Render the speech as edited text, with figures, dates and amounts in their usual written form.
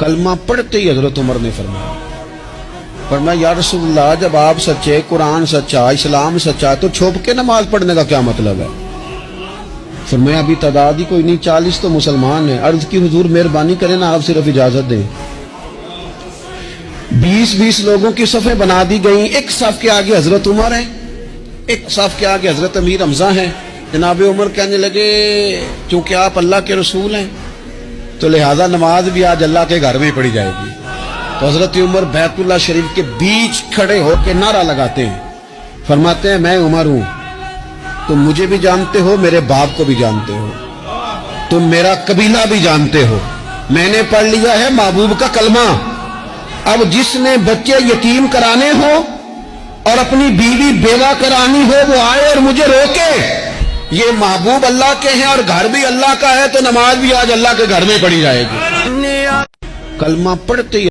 کلمہ پڑھتے ہی حضرت عمر نے فرمایا یا رسول اللہ، جب آپ سچے، قرآن سچا، اسلام سچا، تو چھپ کے نماز پڑھنے کا کیا مطلب ہے؟ فرمایا ابھی تعداد ہی کوئی نہیں، 40 تو مسلمان ہیں۔ عرض کی حضور مہربانی کریں نا، آپ صرف اجازت دیں۔ 20 لوگوں کی صفیں بنا دی گئیں، ایک صف کے آگے حضرت عمر ہیں، ایک صف کے آگے حضرت امیر حمزہ ہیں۔ جناب عمر کہنے لگے چونکہ آپ اللہ کے رسول ہیں تو لہذا نماز بھی آج اللہ کے گھر میں پڑھی جائے گی۔ تو حضرت عمر بیت اللہ شریف کے بیچ کھڑے ہو کے نعرہ لگاتے ہیں، فرماتے ہیں میں عمر ہوں، تم مجھے بھی جانتے ہو، میرے باپ کو بھی جانتے ہو، تم میرا قبیلہ بھی جانتے ہو، میں نے پڑھ لیا ہے محبوب کا کلمہ۔ اب جس نے بچے یتیم کرانے ہو اور اپنی بیوی بیوہ کرانی ہو وہ آئے اور مجھے روکے، یہ محبوب اللہ کے ہیں اور گھر بھی اللہ کا ہے، تو نماز بھی آج اللہ کے گھر میں پڑھی جائے گی۔ کلمہ پڑھتے